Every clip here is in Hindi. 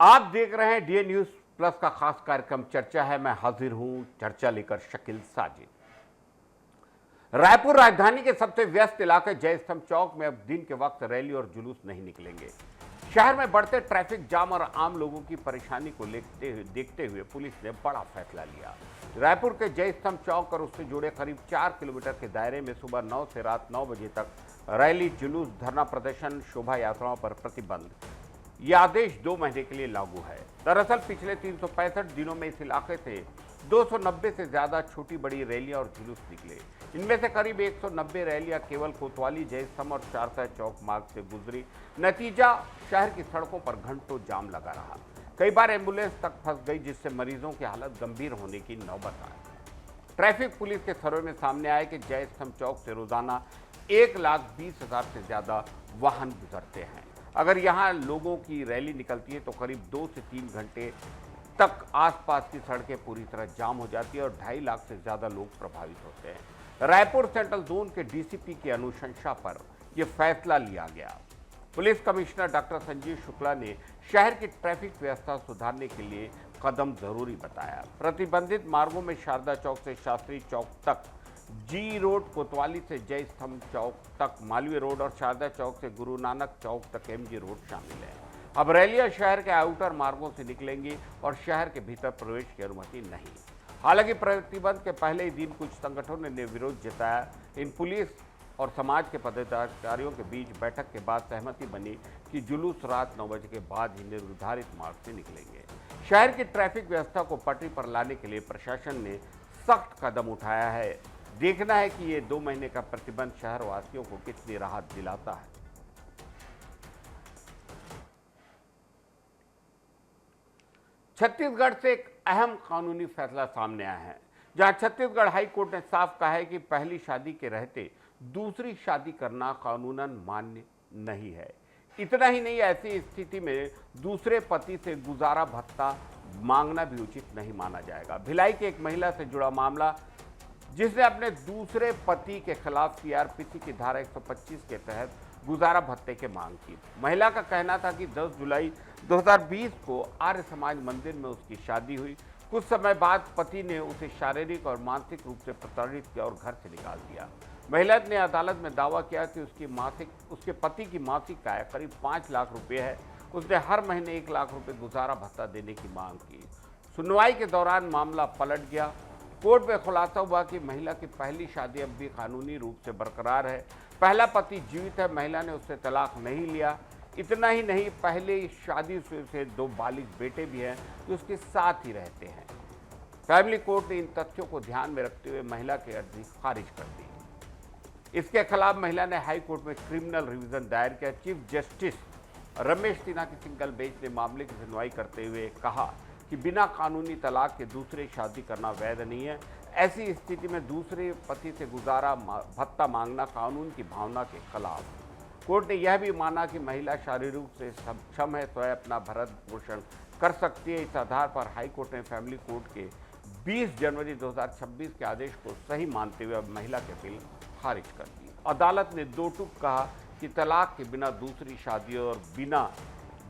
आप देख रहे हैं डीए न्यूज प्लस का खास कार्यक्रम चर्चा है। मैं हाजिर हूं चर्चा लेकर शकील साजिद। रायपुर राजधानी के सबसे व्यस्त इलाके जय स्तंभ चौक में अब दिन के वक्त रैली और जुलूस नहीं निकलेंगे। शहर में बढ़ते ट्रैफिक जाम और आम लोगों की परेशानी को देखते हुए पुलिस ने बड़ा फैसला लिया। रायपुर के जय स्तंभ चौक और उससे जुड़े करीब 4 किलोमीटर के दायरे में सुबह 9 से रात 9 बजे तक रैली, जुलूस, धरना प्रदर्शन, शोभा यात्राओं पर प्रतिबंध। यह आदेश 2 महीने के लिए लागू है। दरअसल पिछले 365 दिनों में इस इलाके से 290 से ज्यादा छोटी बड़ी रैलियां और जुलूस निकले। इनमें से करीब 190 रैलियां केवल कोतवाली, जय स्तंभ और चारसा चौक मार्ग से गुजरी। नतीजा, शहर की सड़कों पर घंटों जाम लगा रहा। कई बार एम्बुलेंस तक फंस गई, जिससे मरीजों की हालत गंभीर होने की नौबत आई। ट्रैफिक पुलिस के सर्वे में सामने आया कि जय स्तंभ चौक से रोजाना 1,20,000 से ज्यादा वाहन गुजरते हैं। अगर यहां लोगों की रैली निकलती है तो करीब 2 से 3 घंटे तक आसपास की सड़कें पूरी तरह जाम हो जाती है और 2.5 लाख से ज्यादा लोग प्रभावित होते हैं। रायपुर सेंट्रल जोन के डीसीपी की अनुशंसा पर यह फैसला लिया गया। Police commissioner doctor Sanjeev Shukla ने शहर की ट्रैफिक व्यवस्था सुधारने के लिए कदम जरूरी बताया। प्रतिबंधित मार्गों में शारदा चौक से शास्त्री चौक तक, जी रोड कोतवाली से जय स्तंभ चौक तक, मालवीय रोड और शारदा चौक से गुरु नानक चौक तक एमजी रोड शामिल है। अब रैलियां शहर के आउटर मार्गों से निकलेंगी और शहर के भीतर प्रवेश की अनुमति नहीं। हालांकि प्रतिबंध के पहले ही दिन कुछ संगठनों ने विरोध जताया। इन पुलिस और समाज के पदाधिकारियों के बीच बैठक के बाद सहमति बनी कि जुलूस रात 9 बजे के बाद ही निर्धारित मार्ग से निकलेंगे। शहर की ट्रैफिक व्यवस्था को पटरी पर लाने के लिए प्रशासन ने सख्त कदम उठाया है। देखना है कि ये 2 महीने का प्रतिबंध शहरवासियों को कितनी राहत दिलाता है। छत्तीसगढ़ से एक अहम कानूनी फैसला सामने आया है, जहां छत्तीसगढ़ हाई कोर्ट ने साफ कहा है कि पहली शादी के रहते दूसरी शादी करना कानूनन मान्य नहीं है। इतना ही नहीं, ऐसी स्थिति में दूसरे पति से गुजारा भत्ता मांगना भी उचित नहीं माना जाएगा। भिलाई की एक महिला से जुड़ा मामला, जिसने अपने दूसरे पति के खिलाफ सीआरपीसी की धारा 125 के तहत गुजारा भत्ते की मांग की। महिला का कहना था कि 10 जुलाई 2020 को आर्य समाज मंदिर में उसकी शादी हुई। कुछ समय बाद पति ने उसे शारीरिक और मानसिक रूप से प्रताड़ित किया और घर से निकाल दिया। महिला ने अदालत में दावा किया कि उसके पति की मासिक आय करीब 5 लाख रुपए है। उसने हर महीने 1 लाख रुपए गुजारा भत्ता देने की मांग की। सुनवाई के दौरान मामला पलट गया। कोर्ट में खुलासा हुआ कि महिला की पहली शादी अब भी कानूनी रूप से बरकरार है। पहला पति जीवित है, महिला ने उससे तलाक नहीं लिया। इतना ही नहीं, पहले शादी से 2 बालिग बेटे भी हैं जो उसके साथ ही रहते हैं। फैमिली कोर्ट ने इन तथ्यों को ध्यान में रखते हुए महिला की अर्जी खारिज कर दी। इसके खिलाफ महिला ने हाई कोर्ट में क्रिमिनल रिवीजन दायर किया। चीफ जस्टिस रमेश सिन्हा की सिंगल बेंच ने मामले की सुनवाई करते हुए कहा कि बिना कानूनी तलाक के दूसरे शादी करना वैध नहीं है। ऐसी स्थिति में दूसरे पति से गुजारा भत्ता मांगना कानून की भावना के खिलाफ। कोर्ट ने यह भी माना कि महिला शारीरिक रूप से सक्षम है, स्वयं अपना भरण पोषण कर सकती है। इस आधार पर हाई कोर्ट ने फैमिली कोर्ट के 20 जनवरी 2026 के आदेश को सही मानते हुए अब महिला की अपील खारिज कर दी। अदालत ने 2 टूक कहा कि तलाक के बिना दूसरी शादी और बिना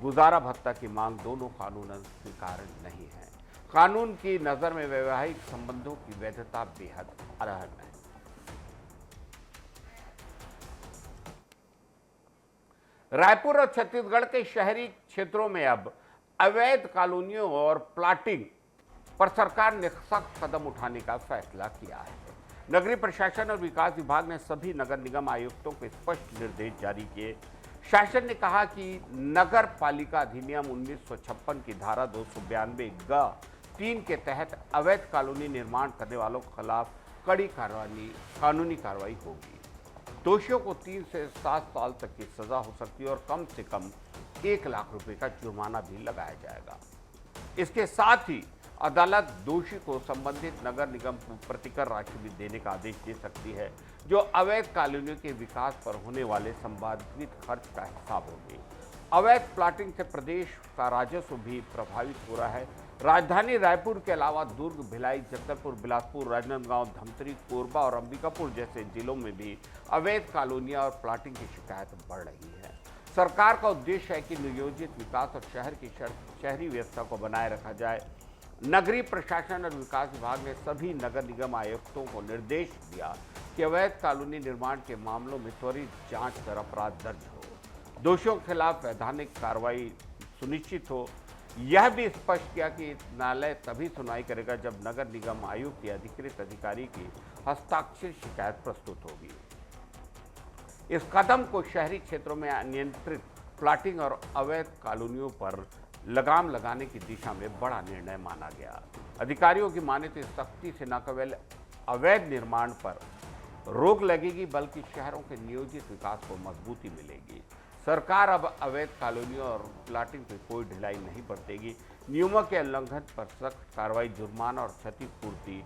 गुजारा भत्ता की मांग दोनों कानूनन स्वीकार्य नहीं है। कानून की नजर में वैवाहिक संबंधों की वैधता बेहद अहम है। रायपुर और छत्तीसगढ़ के शहरी क्षेत्रों में अब अवैध कॉलोनियों और प्लाटिंग पर सरकार ने सख्त कदम उठाने का फैसला किया है। नगरीय प्रशासन और विकास विभाग ने सभी नगर निगम आयुक्तों को स्पष्ट निर्देश जारी किए। शासन ने कहा कि नगर पालिका अधिनियम 1956 की धारा 292(ग)(3) के तहत अवैध कॉलोनी निर्माण करने वालों के खिलाफ कड़ी कानूनी कार्रवाई होगी। दोषियों को 3 से 7 साल तक की सजा हो सकती है और कम से कम 1 लाख रुपए का जुर्माना भी लगाया जाएगा। इसके साथ ही अदालत दोषी को संबंधित नगर निगम को प्रतिकर राशि भी देने का आदेश दे सकती है, जो अवैध कॉलोनियों के विकास पर होने वाले संभावित खर्च का हिसाब होगी। अवैध प्लाटिंग से प्रदेश का राजस्व भी प्रभावित हो रहा है। राजधानी रायपुर के अलावा दुर्ग, भिलाई, जगदलपुर, बिलासपुर, राजनांदगांव, धमतरी, कोरबा और अंबिकापुर जैसे जिलों में भी अवैध कॉलोनियां और प्लाटिंग की शिकायत बढ़ रही है। सरकार का उद्देश्य है कि नियोजित विकास और शहर की शहरी व्यवस्था को बनाए रखा जाए। नगरीय प्रशासन और विकास विभाग ने सभी नगर निगम आयुक्तों को निर्देश दिया कि अवैध कॉलोनी निर्माण के मामलों में त्वरित जांच कर अपराध दर्ज हो, दोषियों के खिलाफ वैधानिक कार्रवाई सुनिश्चित हो। यह भी स्पष्ट किया कि न्यायालय तभी सुनवाई करेगा जब नगर निगम आयुक्त या अधिकृत अधिकारी की हस्ताक्षरित शिकायत प्रस्तुत होगी। इस कदम को शहरी क्षेत्रों में अनियंत्रित प्लाटिंग और अवैध कॉलोनियों पर लगाम लगाने की दिशा में बड़ा निर्णय माना गया। अधिकारियों की माने तो सख्ती से न केवल अवैध निर्माण पर रोक लगेगी बल्कि शहरों के नियोजित विकास को मजबूती मिलेगी। सरकार अब अवैध कॉलोनियों और प्लाटिंग पर कोई ढिलाई नहीं बरतेगी। नियमों के उल्लंघन पर सख्त कार्रवाई, जुर्माना और क्षतिपूर्ति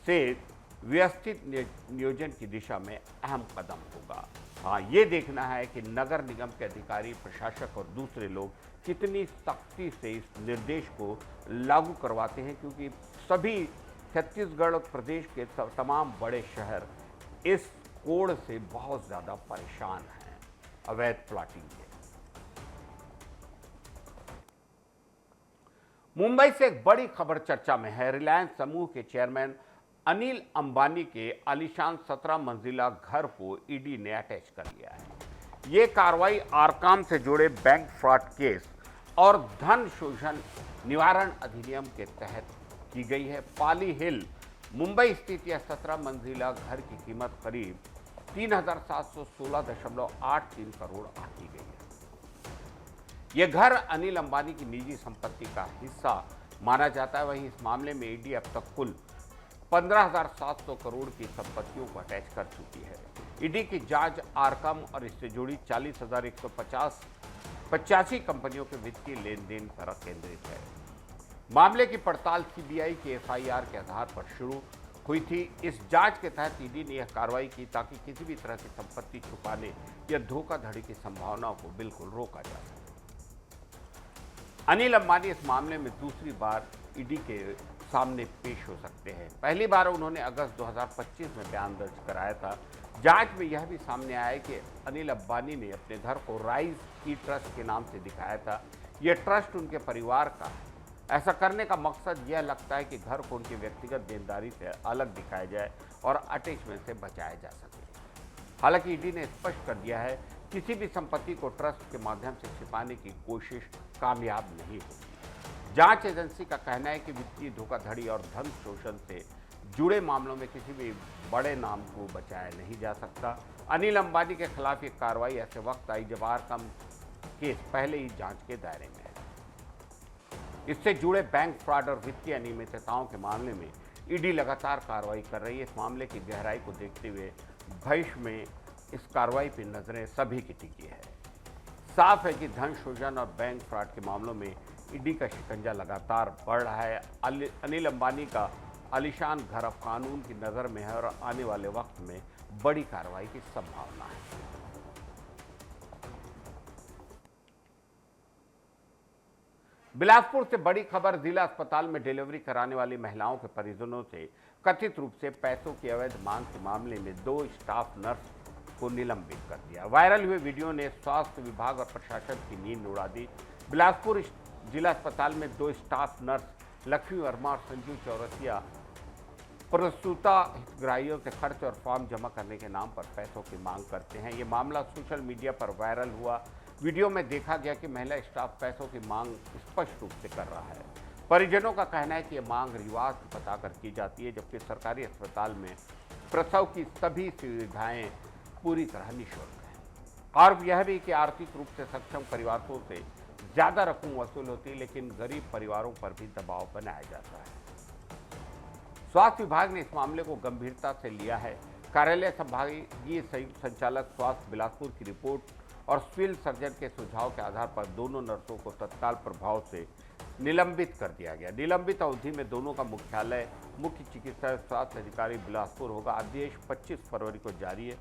से व्यवस्थित नियोजन की दिशा में अहम कदम होगा। हाँ, ये देखना है कि नगर निगम के अधिकारी, प्रशासक और दूसरे लोग कितनी सख्ती से इस निर्देश को लागू करवाते हैं, क्योंकि सभी छत्तीसगढ़ और प्रदेश के तमाम बड़े शहर इस कोड से बहुत ज़्यादा परेशान हैं, अवैध प्लाटिंग के। मुंबई से एक बड़ी खबर चर्चा में है। रिलायंस समूह के चेयरमैन अनिल अंबानी के आलीशान 17 मंजिला घर को ईडी ने अटैच कर लिया है। ये कार्रवाई आरकाम से जुड़े बैंक फ्रॉड केस और धन शोषण निवारण अधिनियम के तहत की गई है। पाली हिल मुंबई स्थित यह 17 मंजिला घर की कीमत करीब 3,716.83 करोड़ आंकी गई है। यह घर अनिल अंबानी की निजी संपत्ति का हिस्सा माना जाता है। वहीं इस मामले में ईडी अब तक कुल 15,700 करोड़ की संपत्तियों को अटैच कर चुकी है। ईडी की जांच आरकम और इससे जुड़ी 40,185 कंपनियों के वित्तीय लेन देन पर केंद्रित है। मामले की पड़ताल सीबीआई के एफआईआर के आधार पर शुरू हुई थी। इस जांच के तहत ईडी ने यह कार्रवाई की ताकि किसी भी तरह की संपत्ति छुपाने या धोखाधड़ी की संभावनाओं को बिल्कुल रोका जा सके। अनिल अंबानी इस मामले में दूसरी बार ईडी के सामने पेश हो सकते हैं। पहली बार उन्होंने अगस्त 2025 में बयान दर्ज कराया था। जांच में यह भी सामने आया कि अनिल अंबानी ने अपने घर को राइज ई ट्रस्ट के नाम से दिखाया था। यह ट्रस्ट उनके परिवार का है। ऐसा करने का मकसद यह लगता है कि घर को उनकी व्यक्तिगत देनदारी से अलग दिखाया जाए और अटैचमेंट से बचाया जा सके। हालांकि ईडी ने स्पष्ट कर दिया है किसी भी संपत्ति को ट्रस्ट के माध्यम से छिपाने की कोशिश कामयाब नहीं होगी। जांच एजेंसी का कहना है कि वित्तीय धोखाधड़ी और धन शोषण से जुड़े मामलों में किसी भी बड़े नाम को बचाया नहीं जा सकता। अनिल अंबानी के खिलाफ ये कार्रवाई ऐसे वक्त आई जब आरकम केस पहले ही जांच के दायरे में है। इससे जुड़े बैंक फ्रॉड और वित्तीय अनियमितताओं के मामले में ईडी लगातार कार्रवाई कर रही है। इस मामले की गहराई को देखते हुए भविष्य में इस कार्रवाई पर नजरें सभी की टिकी है। साफ है कि धन शोषण और बैंक फ्रॉड के मामलों में ईडी का शिकंजा लगातार बढ़ रहा है। अनिल अंबानी का आलीशान घर अब कानून की नज़र में है और आने वाले वक्त में बड़ी कार्रवाई की संभावना है। बिलासपुर से बड़ी खबर। जिला अस्पताल में डिलीवरी कराने वाली महिलाओं के परिजनों से कथित रूप से पैसों की अवैध मांग के मामले में 2 स्टाफ नर्स को निलंबित कर दिया। वायरल हुए वीडियो ने स्वास्थ्य विभाग और प्रशासन की नींद उड़ा दी। बिलासपुर जिला अस्पताल में 2 स्टाफ नर्स लक्ष्मी वर्मा और संजू चौरसिया प्रसूता हितग्राहियों से खर्च और फॉर्म जमा करने के नाम पर पैसों की मांग करते हैं। ये मामला सोशल मीडिया पर वायरल हुआ। वीडियो में देखा गया कि महिला स्टाफ पैसों की मांग स्पष्ट रूप से कर रहा है। परिजनों का कहना है कि ये मांग रिवाज बताकर की जाती है, जबकि सरकारी अस्पताल में प्रसव की सभी सुविधाएं पूरी तरह निःशुल्क हैं। और यह भी कि आर्थिक रूप से सक्षम परिवारों से ज़्यादा रकम वसूल होती है, लेकिन गरीब परिवारों पर भी दबाव बनाया जाता है। स्वास्थ्य विभाग ने इस मामले को गंभीरता से लिया है। कार्यालय संभागीय संयुक्त संचालक स्वास्थ्य बिलासपुर की रिपोर्ट और सिविल सर्जन के सुझाव के आधार पर दोनों नर्सों को तत्काल प्रभाव से निलंबित कर दिया गया। निलंबित अवधि में दोनों का मुख्यालय मुख्य चिकित्सा स्वास्थ्य अधिकारी बिलासपुर होगा। आदेश 25 फरवरी को जारी है।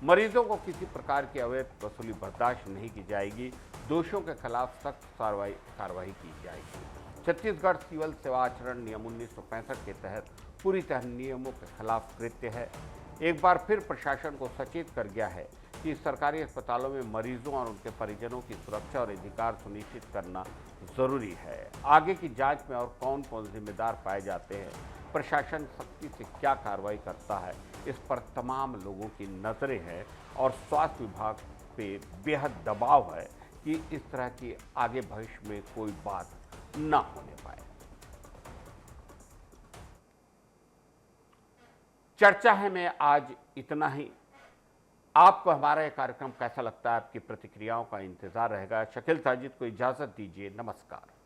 मरीजों को किसी प्रकार की अवैध वसूली बर्दाश्त नहीं की जाएगी। दोषियों के खिलाफ सख्त कार्रवाई की जाएगी। छत्तीसगढ़ सिविल सेवा आचरण नियम 1965 के तहत पूरी तरह नियमों के खिलाफ कृत्य है। एक बार फिर प्रशासन को सचेत कर गया है कि सरकारी अस्पतालों में मरीजों और उनके परिजनों की सुरक्षा और अधिकार सुनिश्चित करना जरूरी है। आगे की जांच में और कौन कौन जिम्मेदार पाए जाते हैं, प्रशासन सख्ती से क्या कार्रवाई करता है, इस पर तमाम लोगों की नजरें हैं और स्वास्थ्य विभाग पे बेहद दबाव है कि इस तरह की आगे भविष्य में कोई बात ना होने पाए। चर्चा है में आज इतना ही। आपको हमारा यह कार्यक्रम कैसा लगता है, आपकी प्रतिक्रियाओं का इंतजार रहेगा। शकील साजिद को इजाजत दीजिए। नमस्कार।